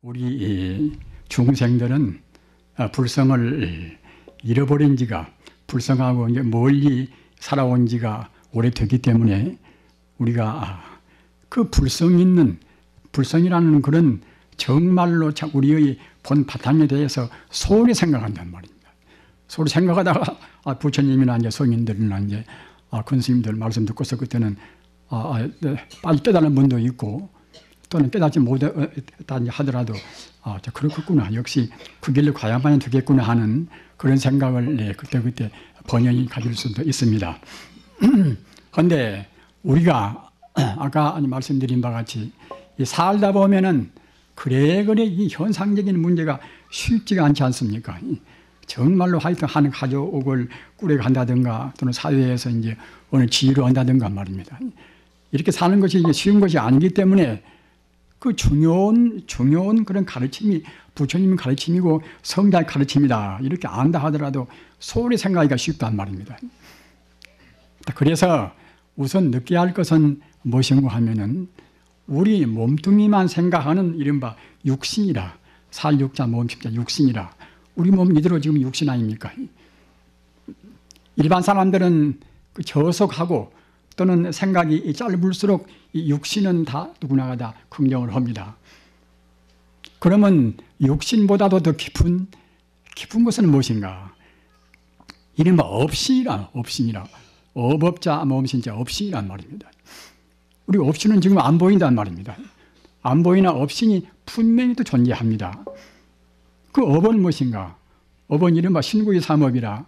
우리 중생들은 불성을 잃어버린 지가, 불성하고 이제 멀리 살아온 지가 오래됐기 때문에 우리가 그 불성이라는 그런 정말로 우리의 본 바탕에 대해서 소홀히 생각한단 말입니다. 소홀히 생각하다가 부처님이나 이제 성인들이나 이제 큰 스님들 말씀 듣고서 그때는 빨리 깨달은 분도 있고, 또는 깨닫지 못했다 하더라도 그렇겠구나, 역시 그 길로 가야만 되겠구나 하는 그런 생각을 그때그때 번연히 가질 수도 있습니다. 그런데 우리가 아까 말씀드린 바와 같이 살다 보면은 그래 이 현상적인 문제가 쉽지가 않지 않습니까? 정말로 하여튼 한 가족을 꾸려간다든가 또는 사회에서 이제 어느 지위로 한다든가 말입니다. 이렇게 사는 것이 쉬운 것이 아니기 때문에 그 중요한 그런 가르침이 부처님 가르침이고 성자의 가르침이다, 이렇게 안다 하더라도 소홀히 생각하기가 쉽단 말입니다. 그래서 우선 느껴야 할 것은 무엇인가 하면은 우리 몸뚱이만 생각하는 이른바 육신이라, 살육자 몸십자 육신이라, 우리 몸 이대로 지금 육신 아닙니까? 일반 사람들은 저속하고 또는 생각이 짧을수록 이 육신은 다 누구나가 다 긍정을 합니다. 그러면 육신보다도 더 깊은 것은 무엇인가? 이른바 업신이라, 업업자 몸신자 업신이란 말입니다. 우리 업신은 지금 안 보인단 말입니다. 안 보이나 업신이 분명히 또 존재합니다. 그 업은 무엇인가? 업은 이른바 신구의 삼업이라,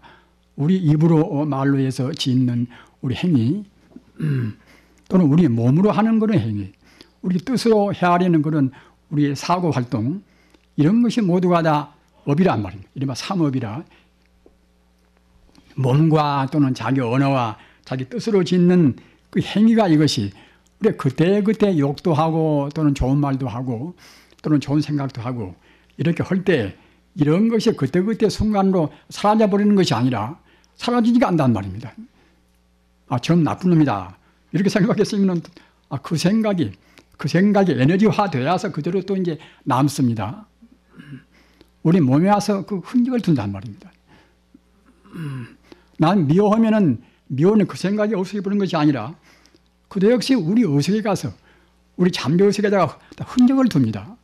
우리 입으로 말로 해서 짓는 우리 행위, 또는 우리 몸으로 하는 그런 행위, 우리 뜻으로 헤아리는 그런 우리의 사고 활동, 이런 것이 모두가 다 업이란 말입니다. 이른바 삼업이라, 몸과 또는 자기 언어와 자기 뜻으로 짓는 그 행위가 이것이 우리 그때 욕도 하고 또는 좋은 말도 하고 또는 좋은 생각도 하고 이렇게 할 때 이런 것이 그때 순간으로 사라져버리는 것이 아니라 사라지지가 않단 말입니다. 전 나쁜 놈이다, 이렇게 생각했으면 그 생각이 에너지화 되어서 그대로 또 이제 남습니다. 우리 몸에 와서 그 흔적을 둔단 말입니다. 난 미워하면은 미워는 그 생각이 없어져버리는 것이 아니라 그도 역시 우리 의식에 가서 우리 잠재 의식에다가 흔적을 둡니다.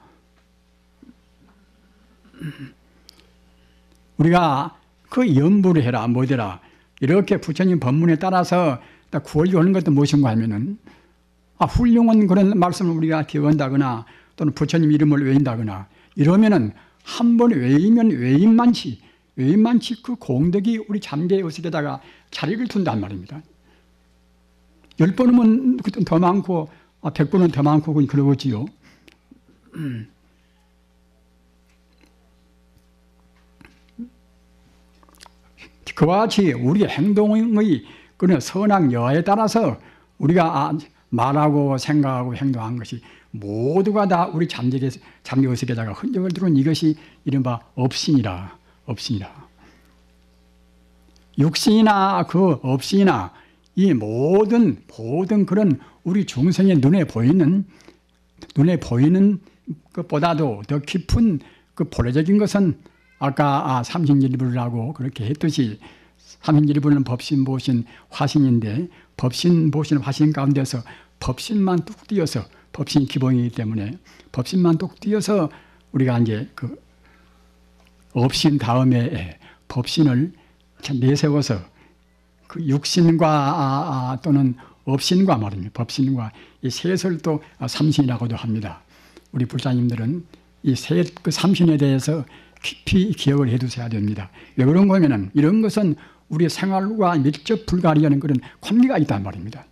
우리가 그 염불을 해라 뭐되라 이렇게 부처님 법문에 따라서 구하려고 하는 것도 무엇인가 하면은 훌륭한 그런 말씀을 우리가 기억한다거나 또는 부처님 이름을 외운다거나 이러면은 한 번 외우면 외인만치 그 공덕이 우리 잠재 의식에다가 자리를 둔단 말입니다. 10번이면 더 많고 100번은 더 많고 그러겠지요. 그와 같이 우리 행동의 그런 선악 여하에 따라서 우리가 말하고 생각하고 행동한 것이 모두가 다 우리 잠재의식에다가 흔적을 두는 이것이 이른바 업신이라. 육신이나 그 업신이나 이 모든 그런 우리 중생의 눈에 보이는 것보다도 더 깊은 그 본래적인 것은 아까 삼신일불이라고 그렇게 했듯이 삼신일불은 법신, 보신, 화신인데 법신, 보신, 화신 가운데서 법신만 뚝 띄어서, 법신이 기본이기 때문에 법신만 뚝 띄어서 우리가 이제 그 업신 다음에 법신을 내세워서 그 육신과 또는 업신과 말입니다. 법신과 이 셋을 또 삼신이라고도 합니다. 우리 불자님들은 이 그 삼신에 대해서 깊이 기억을 해두셔야 됩니다. 왜 그런 거면은 이런 것은 우리 생활과 밀접 불가리하는 그런 관계가 있단 말입니다.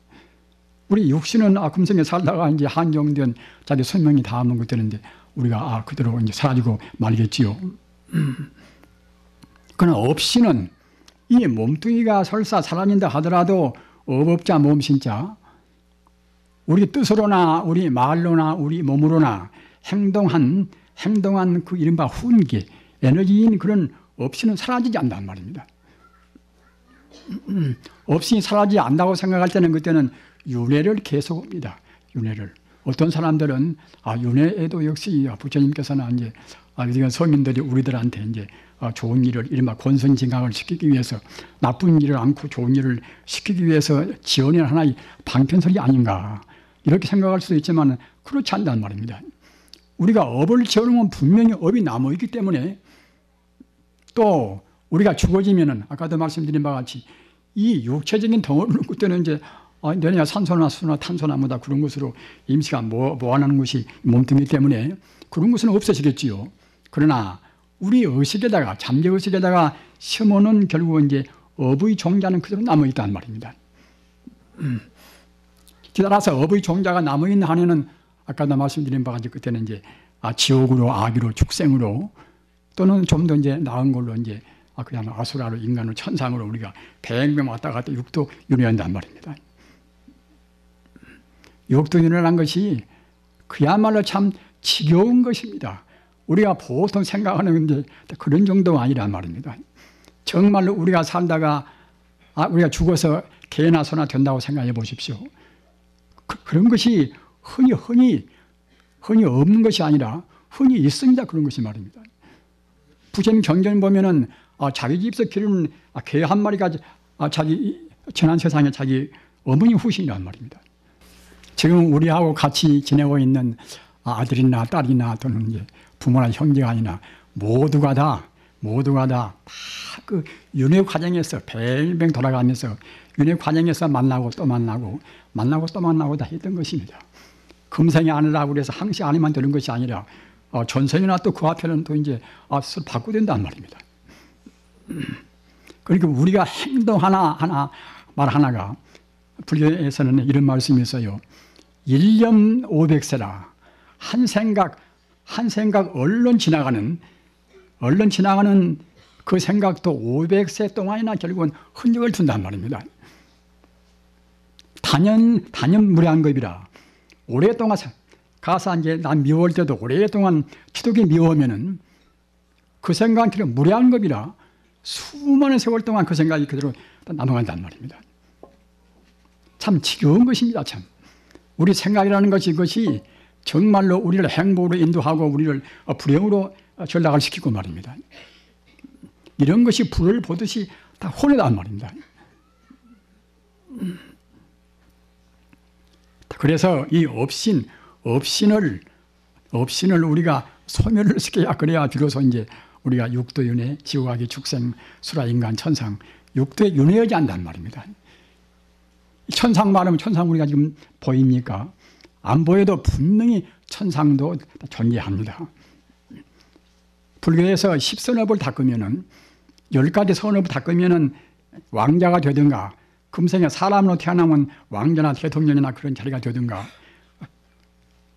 우리 육신은 금생에 살다가 이제 한정된 자기寿命이 다 하면 그때는데 우리가 그대로 이제 사라지고 말겠지요. 그러나 업신은 이 몸뚱이가 설사 사라진다 하더라도 업업자 몸신자, 우리 뜻으로나 우리 말로나 우리 몸으로나 행동한 그 이른바 훈기, 에너지인 그런 업신은 사라지지 않단 말입니다. 업신이 사라지지 않는다고 생각할 때는 그때는 윤회를 계속합니다. 윤회를. 어떤 사람들은 윤회에도 역시 부처님께서는 이제 이런 성인들이 우리들한테 이제 좋은 일을 이른바 권선징악을 시키기 위해서 나쁜 일을 않고 좋은 일을 시키기 위해서 지어낸 하나의 방편설이 아닌가 이렇게 생각할 수도 있지만 그렇지 않단 말입니다. 우리가 업을 지어놓으면 분명히 업이 남아있기 때문에 또 우리가 죽어지면은 아까도 말씀드린 바와 같이 이 육체적인 덩어리는 그때는 이제 내냐 산소나 수나 탄소나 뭐다 그런 것으로 임시가 모아나는 것이 몸뚱이 때문에 그런 것은 없어지겠지요. 그러나 우리 의식에다가 잠재의식에다가 심어놓은 결국은 이제 업의 종자는 그대로 남아있단 말입니다. 따라서 업의 종자가 남아있는 한에는 아까도 말씀드린 바가 같이 그때는 이제 지옥으로 악으로 축생으로 또는 좀 더 이제 나은 걸로 이제 그냥 아수라로 인간으로 천상으로 우리가 백명 왔다 갔다 육도 윤회한단 말입니다. 육도 윤회라는 것이 그야말로 참 지겨운 것입니다. 우리가 보통 생각하는 게 그런 정도가 아니란 말입니다. 정말로 우리가 살다가 우리가 죽어서 개나 소나 된다고 생각해 보십시오. 그런 것이 흔히 없는 것이 아니라 흔히 있습니다. 그런 것이 말입니다. 부처님 경전 보면은 자기 집에서 기르는 개 한 마리가 자기 지난 세상에 자기 어머니 후신이란 말입니다. 지금 우리하고 같이 지내고 있는 아들이나 딸이나 또는 이제 부모나 형제가 아니나 모두가 다 그 윤회 과정에서 뱅뱅 돌아가면서 윤회 과정에서 만나고 또 만나고 다 했던 것입니다. 금생이 아니라고 그래서 항시 아니만 되는 것이 아니라 전생이나 또 그 앞에는 또 이제 서로 바꾸게 된단 말입니다. 그러니까 우리가 행동 하나 말 하나가 불교에서는 이런 말씀이 있어요. 1년 500세라 한 생각 얼른 지나가는 그 생각도 500세 동안이나 결국은 흔적을 둔단 말입니다. 단연 무량겁이라 오랫동안 가서 이제 난 미워할 때도 오랫동안 지독히 미워하면은 그 생각이 무량겁이라 수많은 세월 동안 그 생각이 그대로 남아간단 말입니다. 참 지겨운 것입니다. 참 우리 생각이라는 것이 이것이 정말로 우리를 행복으로 인도하고 우리를 불행으로 전락을 시키고 말입니다. 이런 것이 불을 보듯이 다 혼내단 말입니다. 그래서 이 업신을 우리가 소멸을 시켜야 그래야 비로소 이제 우리가 육도윤회, 지옥하기, 축생, 수라, 인간, 천상, 육도에 윤회하지 않단 말입니다. 천상 말하면 천상 우리가 지금 보입니까? 안 보여도 분명히 천상도 존재합니다. 불교에서 10선업을 닦으면은 10가지 선업을 닦으면은 왕자가 되든가 금생에 사람으로 태어나면 왕자나 대통령이나 그런 자리가 되든가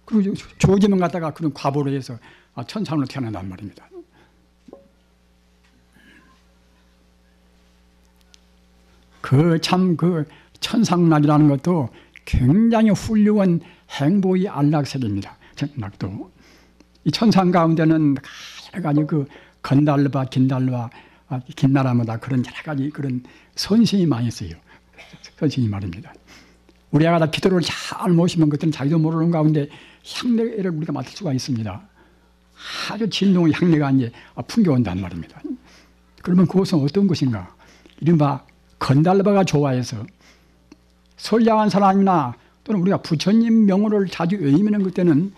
그리고 조지면 갖다가 그런 과보로 해서 천상으로 태어난단 말입니다. 그 천상락이라는 것도 굉장히 훌륭한 행보의 안락세계입니다. 낙도. 이 천상 가운데는 여러 가지 건달바, 긴달바, 긴나라마다 그런 여러 가지 그런 선신이 많이 있어요. 선신이 말입니다. 우리 아가 다 기도를 잘 모시면 그때는 자기도 모르는 가운데 향내를 우리가 맡을 수가 있습니다. 아주 진동의 향내가 이제 풍겨온단 말입니다. 그러면 그것은 어떤 것인가? 이른바 건달바가 좋아해서 선량한 사람이나 또는 우리가 부처님 명호를 자주 외우면 그때는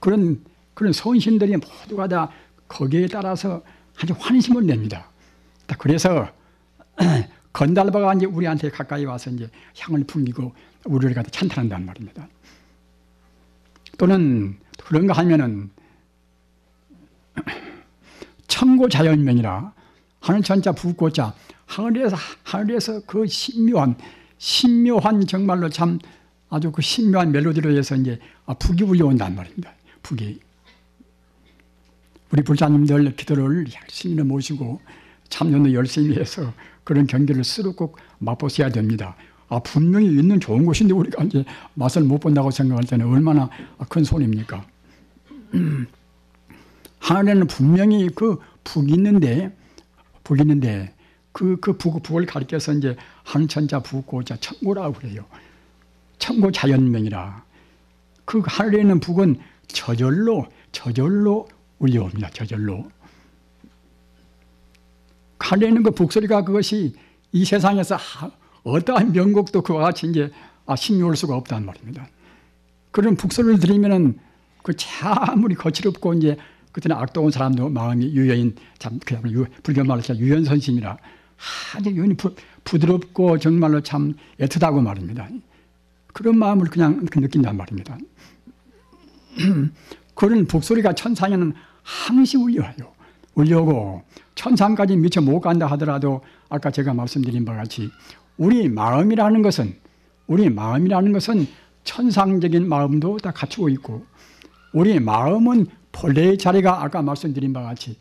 그런 선신들이 모두가 다 거기에 따라서 아주 환심을 냅니다. 그래서 건달바가 이제 우리한테 가까이 와서 이제 향을 풍기고 우리를 갖다 찬탄한단 말입니다. 또는 그런가 하면은 청고자연명이라 하늘천자 부고자 하늘에서 그 신묘한 정말로 참 아주 그 신묘한 멜로디로 해서 이제 북이 울려온단 말입니다. 북이. 우리 불자님들 기도를 열심히 모시고 참여도 열심히 해서 그런 경기를 스스로 꼭 맛보셔야 됩니다. 분명히 있는 좋은 곳인데 우리가 이제 맛을 못 본다고 생각할 때는 얼마나 큰 손입니까? 하늘에는 분명히 그 북이 있는데 그 북을 가리켜서 이제 하늘천자 부고자 청고라고 그래요. 청고 자연명이라 그 하늘에 있는 북은 저절로 울려옵니다. 저절로. 하늘에 있는 그 북소리가 그것이 이 세상에서 어떠한 명곡도 그와 같이 이제 신묘할 수가 없단 말입니다. 그런 북소리를 들으면은 그 아무리 거칠없고 이제 그때는 악독한 사람도 마음이 유여인, 참 그냥 불교 말로 유연선심이라 아주 부드럽고 정말로 참 애틋하고 말입니다. 그런 마음을 그냥 느낀단 말입니다. 그런 북소리가 천상에는 항시 울려와요. 울려오고 천상까지 미처 못 간다 하더라도 아까 제가 말씀드린 바와 같이 우리 마음이라는 것은 천상적인 마음도 다 갖추고 있고 우리 마음은 본래의 자리가 아까 말씀드린 바와 같이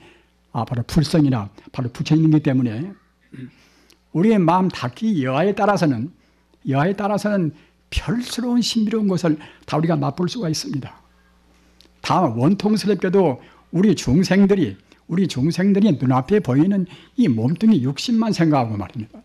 바로 불성이나 바로 부처님이기 때문에 우리의 마음 닫기 여하에 따라서는 별스러운 신비로운 것을 다 우리가 맛볼 수가 있습니다. 다만 원통스럽게도 우리 중생들이 눈앞에 보이는 이 몸뚱이 육신만 생각하고 말입니다.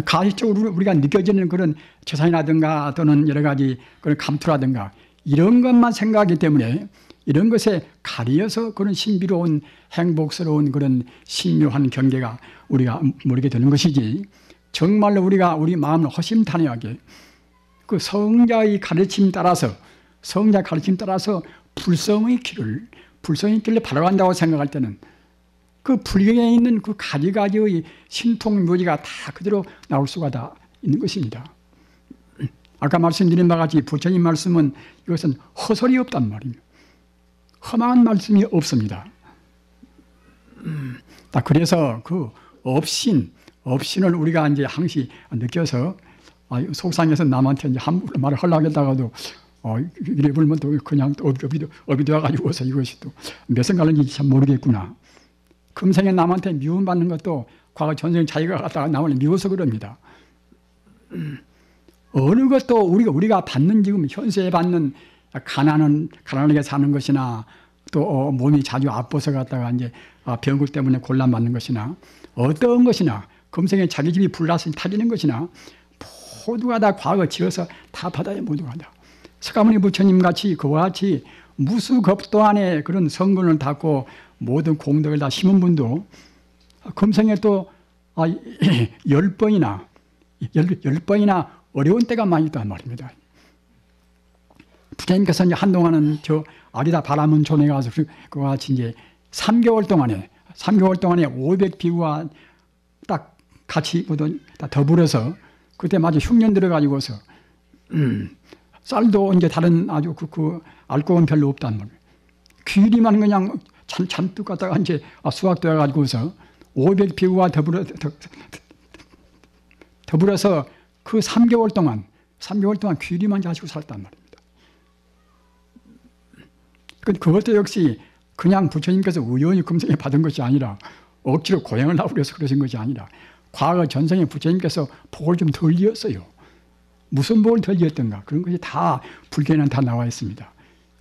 가시적으로 우리가 느껴지는 그런 재산이라든가 또는 여러 가지 그런 감투라든가 이런 것만 생각하기 때문에 이런 것에 가리어서 그런 신비로운 행복스러운 그런 신묘한 경계가 우리가 모르게 되는 것이지 정말로 우리 마음을 허심탄회하게 그 성자의 가르침 따라서 불성의 길을 바라간다고 생각할 때는 그 불경에 있는 그 가지가지의 신통묘지가 다 그대로 나올 수가 다 있는 것입니다. 아까 말씀드린 바와 같이 부처님 말씀은 이것은 허설이 없단 말입니다. 험한 말씀이 없습니다. 그래서 그 업신을 우리가 이제 항시 느껴서 속상해서 남한테 이제 함부로 말을 하려고 했다가도 이래 불면 또 그냥 업이 되어가지고서 이것이 또 몇 선 가는지 참 모르겠구나. 금생에 남한테 미움받는 것도 과거 전생 자기가 갖다가 남을 미워서 그럽니다. 어느 것도 우리가 받는 지금 현세에 받는 가난하게 사는 것이나 또 몸이 자주 아파서 갖다가 이제 병국 때문에 곤란받는 것이나 어떤 것이나 금생에 자기 집이 불나서 타지는 것이나 모두가 다 과거 지어서 다 받아야 모두가 다. 석가모니 부처님 같이 그와 같이 무수겁도 안에 그런 성근을 닦고 모든 공덕을 다 심은 분도 금생에 또 10번이나 어려운 때가 많이 있단 말입니다. 부처님께서 이제 한동안은 저 아리다 바라문 촌에 가서 그와 같이 이제 3개월 동안에 500비구와 딱 같이 모두 다 더불어서 그때 마치 흉년 들어가지고서 쌀도 이제 다른 아주 그 알코올은 별로 없단 말이에요. 귀리만 그냥 잔뜩 갖다가 이제 수확되어 가지고서 500비구와 더불어서 그 3개월 동안 귀리만 가지고 살단 말입니다. 그것도 역시 그냥 부처님께서 우연히 금생에 받은 것이 아니라 억지로 고행을 하고 그래서 그러신 것이 아니라 과거 전생에 부처님께서 복을 좀 덜 지었어요. 무슨 복을 덜 지었던가 그런 것이 다 불교에는 다 나와 있습니다.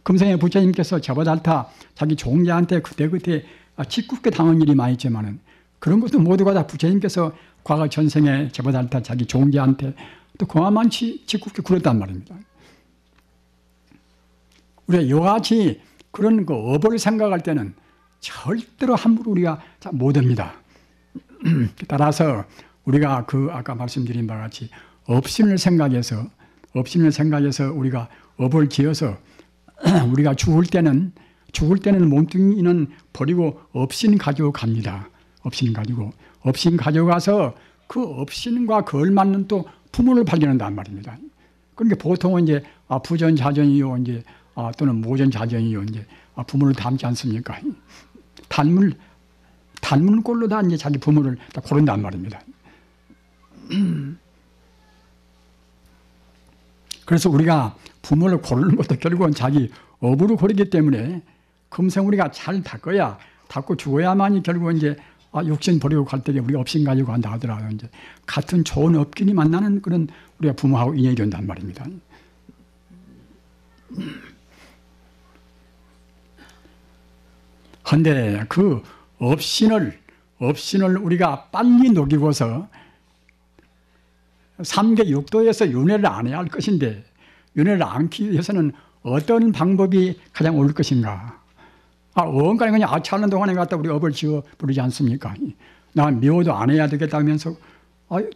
금생에 부처님께서 저보달타 자기 종자한테 그때 짓궂게 당한 일이 많이 있지만은 그런 것도 모두가 다 부처님께서 과거 전생에 저보달타 자기 종자한테 또 그만치 짓궂게 굴었단 말입니다. 우리가 이와 같이 그런 그 업을 생각할 때는 절대로 함부로 우리가 못 합니다. 따라서 우리가 그 아까 말씀드린 바와 같이 업신을 생각해서 우리가 업을 지어서 우리가 죽을 때는 몸뚱이는 버리고 업신 가지고 갑니다. 업신 가지고 가서 그 업신과 걸맞는 또 부문을 발견한단 말입니다. 그러니까 보통은 이제 부전자전이요 이제 또는 모전자전이요 이제 부문을 담지 않습니까? 단문꼴로 다 이제 자기 부문을 다 고른단 말입니다. 그래서 우리가 부모를 고르는 것도 결국은 자기 업으로 고르기 때문에 금생 우리가 잘 닦고 죽어야만이 결국은 이제 육신 버리고 갈 때 우리가 업신 가지고 간다 하더라도 이제 같은 좋은 업균이 만나는 그런 우리가 부모하고 인연이 된단 말입니다. 그런데 그 업신을 우리가 빨리 녹이고서 삼계 육도에서 윤회를 안 해야 할 것인데 윤회를 안기 위해서는 어떤 방법이 가장 옳을 것인가? 어언가에 그냥 아차하는 동안에 갖다 우리 업을 지어 부르지 않습니까? 나 미워도 안 해야 되겠다면서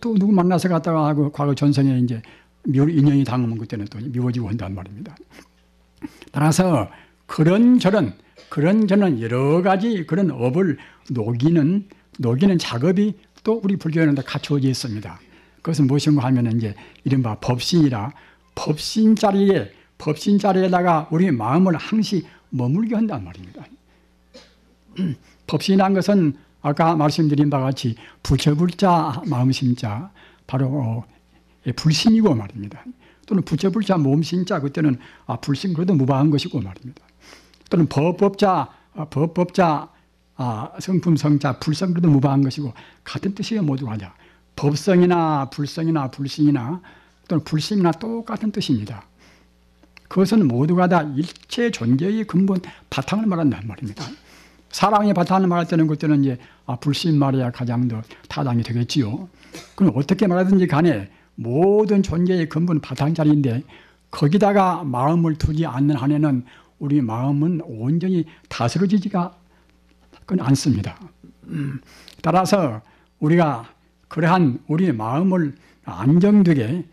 또 누구 만나서 갔다가 하고 과거 전생에 이제 미워 인연이 당하면 그때는 또 미워지고 한단 말입니다. 따라서 그런저런 여러 가지 그런 업을 녹이는 작업이 또 우리 불교에는 다 갖추어져 있습니다. 그것은 무엇인가 하면 이제 이른바 법신이라 법신 자리에다가 우리 마음을 항시 머물게 한단 말입니다. 법신이란 것은 아까 말씀드린 바와 같이 부처불자 마음심자 바로 불신이고 말입니다. 또는 부처불자 몸신자 그때는 불신 그래도 무방한 것이고 말입니다. 또는 법법자 성품성자 불성 그래도 무방한 것이고 같은 뜻이에요. 모두가 다. 법성이나 불성이나 불신이나 또는 불심이나 똑같은 뜻입니다. 그것은 모두가 다 일체 존재의 근본 바탕을 말한단 말입니다. 사랑의 바탕을 말할 때는 그때는 이제 불신 말이야 가장 더 타당이 되겠지요. 그럼 어떻게 말하든지 간에 모든 존재의 근본 바탕자리인데 거기다가 마음을 두지 않는 한에는 우리 마음은 온전히 다스려지지가 않습니다. 따라서 우리가 그러한 우리 마음을 안정되게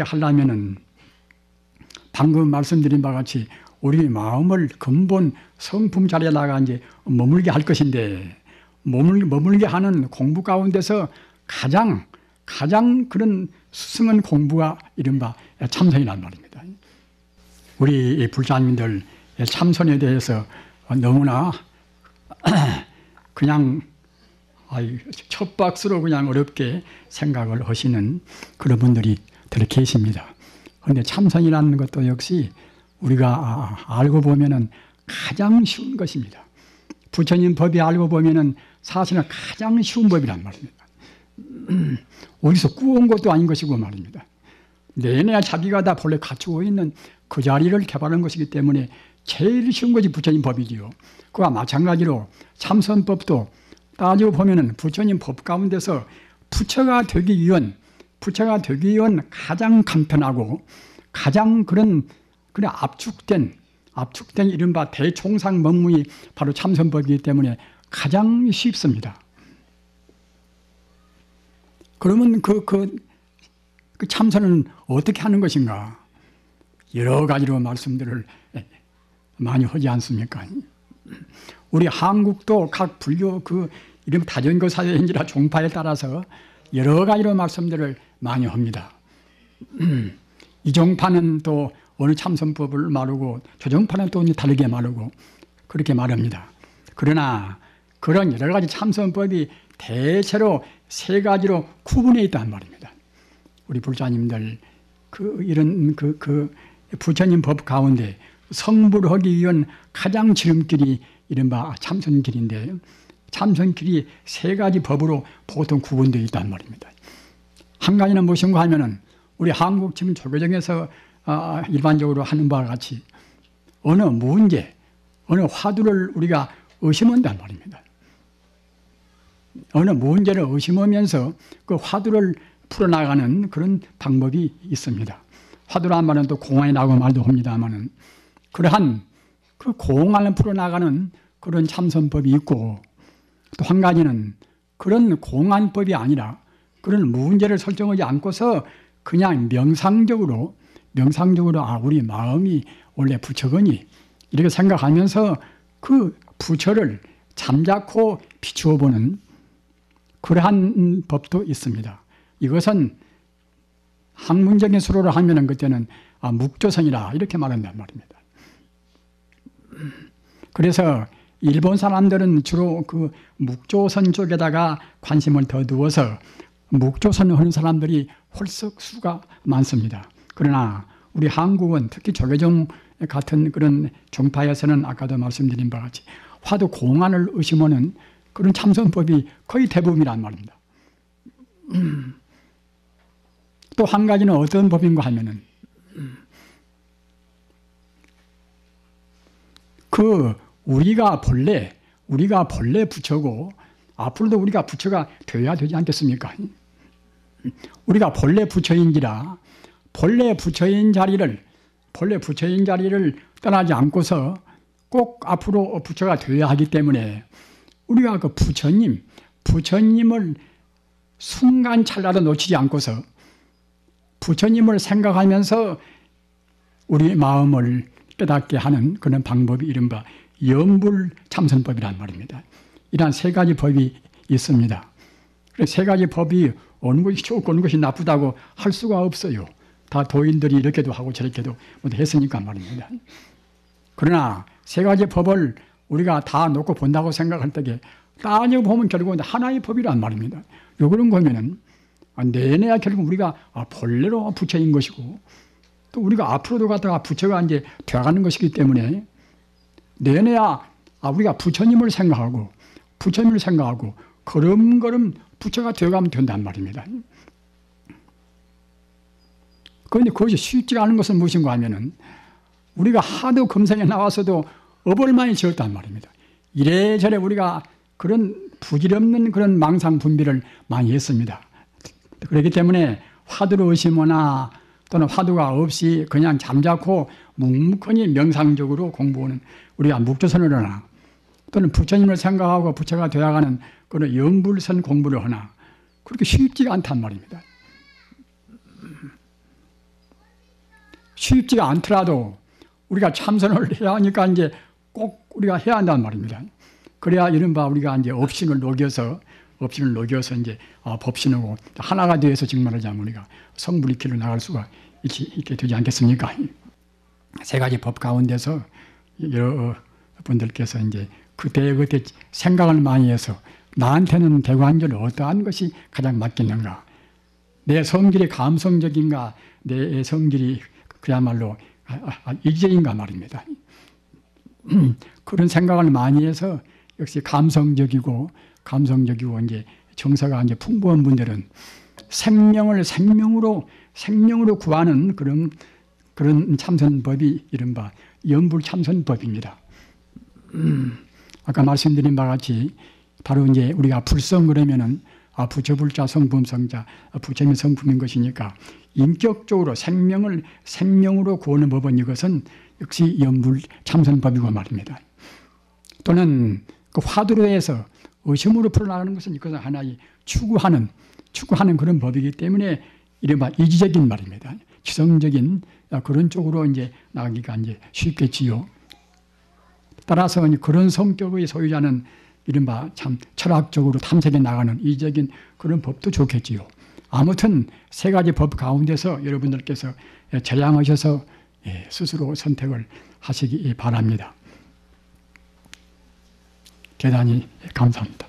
하려면은 방금 말씀드린 바와 같이 우리 마음을 근본 성품 자리에다가 이제 머물게 할 것인데 머물게 하는 공부 가운데서 가장 그런 스승은 공부가 이른바 참선이란 말입니다. 우리 불자님들 참선에 대해서 너무나 그냥 첫 박스로 그냥 어렵게 생각을 하시는 그런 분들이 들 계십니다. 그런데 참선이라는 것도 역시 우리가 알고 보면은 가장 쉬운 것입니다. 부처님 법이 알고 보면은 사실은 가장 쉬운 법이란 말입니다. 어디서 꾸온 것도 아닌 것이고 말입니다. 내내 자기가 다 본래 갖추고 있는 그 자리를 개발한 것이기 때문에 제일 쉬운 것이 부처님 법이지요. 그와 마찬가지로 참선법도 따지고 보면은 부처님 법 가운데서 부처가 되기 위한 가장 간편하고 가장 그런 압축된 이른바 대총상 법문이 바로 참선법이기 때문에 가장 쉽습니다. 그러면 그 참선은 어떻게 하는 것인가? 여러 가지로 말씀들을 많이 하지 않습니까? 우리 한국도 각 불교 이름 다전교 사회인지라 종파에 따라서 여러 가지로 말씀들을 많이 합니다. 이 종파는 또 어느 참선법을 말하고 저 종파는 또 다르게 말하고 그렇게 말합니다. 그러나 그런 여러 가지 참선법이 대체로 세 가지로 구분해 있단 말입니다. 우리 불자님들 이런 부처님 법 가운데 성불을 하기 위한 가장 지름길이 이른바 참선길인데 참선길이 세 가지 법으로 보통 구분되어 있단 말입니다. 한 가지는 무엇인가 하면은 우리 한국 지금 조계정에서 일반적으로 하는 바와 같이 어느 문제, 어느 화두를 우리가 의심한단 말입니다. 어느 문제를 의심하면서 그 화두를 풀어나가는 그런 방법이 있습니다. 화두란 말은 또 공안에 나오고 말도 합니다만은 그러한 그 공안을 풀어나가는 그런 참선법이 있고 또 한 가지는 그런 공안법이 아니라 그런 문제를 설정하지 않고서 그냥 명상적으로 우리 마음이 원래 부처거니 이렇게 생각하면서 그 부처를 잠자코 비추어 보는 그러한 법도 있습니다. 이것은 학문적인 수로를 하면은 그때는 묵조선이라 이렇게 말한단 말입니다. 그래서 일본 사람들은 주로 그 묵조선 쪽에다가 관심을 더 두어서 묵조선을 하는 사람들이 훨씬 수가 많습니다. 그러나 우리 한국은 특히 조계종 같은 그런 종파에서는 아까도 말씀드린 바와 같이 화두 공안을 의심하는 그런 참선법이 거의 대부분이란 말입니다. 또 한 가지는 어떤 법인가 하면은 우리가 본래 부처고 앞으로도 우리가 부처가 되어야 되지 않겠습니까? 우리가 본래 부처인지라 본래 부처인 자리를 떠나지 않고서 꼭 앞으로 부처가 되어야 하기 때문에 우리가 그 부처님을 순간 찰나도 놓치지 않고서 부처님을 생각하면서 우리 마음을 깨닫게 하는 그런 방법이 이른바 염불참선법이란 말입니다. 이러한 세 가지 법이 있습니다. 세 가지 법이 어느 것이 좋고 어느 것이 나쁘다고 할 수가 없어요. 다 도인들이 이렇게도 하고 저렇게도 했으니까 말입니다. 그러나 세 가지 법을 우리가 다 놓고 본다고 생각할 때에 따지고 보면 결국은 하나의 법이란 말입니다. 요거는 보면은 내내야 결국 우리가 본래로 부처인 것이고 또 우리가 앞으로도 갔다가 부처가 이제 되어가는 것이기 때문에 내내야 우리가 부처님을 생각하고 걸음걸음 부처가 되어가면 된단 말입니다. 그런데 그것이 쉽지 않은 것은 무엇인가 하면은 우리가 하도 금생에 나와서도 업을 많이 지었단 말입니다. 이래저래 우리가 그런 부질없는 그런 망상 분별을 많이 했습니다. 그렇기 때문에 화두를 의심하나 또는 화두가 없이 그냥 잠자코 묵묵히 명상적으로 공부하는 우리가 묵조선을 하나 또는 부처님을 생각하고 부처가 되어가는 그런 염불선 공부를 하나 그렇게 쉽지가 않단 말입니다. 쉽지가 않더라도 우리가 참선을 해야 하니까 이제 꼭 우리가 해야 한단 말입니다. 그래야 이른바 우리가 이제 업신을 녹여서 이제 법신하고 하나가 되어서 정말하자면 우리가 성불이길로 나갈 수가 있게 되지 않겠습니까? 세 가지 법 가운데서 여러분들께서 이제 그때 생각을 많이 해서 나한테는 대관절 어떠한 것이 가장 맞겠는가? 내 성질이 감성적인가? 내 성질이 그야말로 이기적인가 말입니다. 그런 생각을 많이 해서 역시 감성적이고 이제 정서가 이제 풍부한 분들은 생명을 생명으로 구하는 그런 참선법이 이른바 염불참선법입니다. 아까 말씀드린 바와 같이 바로 이제 우리가 불성 그러면은 부처불자 성품성자 부처님의 성품인 것이니까 인격적으로 생명으로 구하는 법은 이것은 역시 염불참선법이고 말입니다. 또는 그 화두로 해서 의심으로 풀어나가는 것은 이것은 하나의 추구하는 그런 법이기 때문에 이른바 이지적인 말입니다. 지성적인 그런 쪽으로 이제 나가기가 이제 쉽겠지요. 따라서 그런 성격의 소유자는 이른바 참 철학적으로 탐색해 나가는 이적인 그런 법도 좋겠지요. 아무튼 세 가지 법 가운데서 여러분들께서 절양하셔서 스스로 선택을 하시기 바랍니다. 대단히 감사합니다.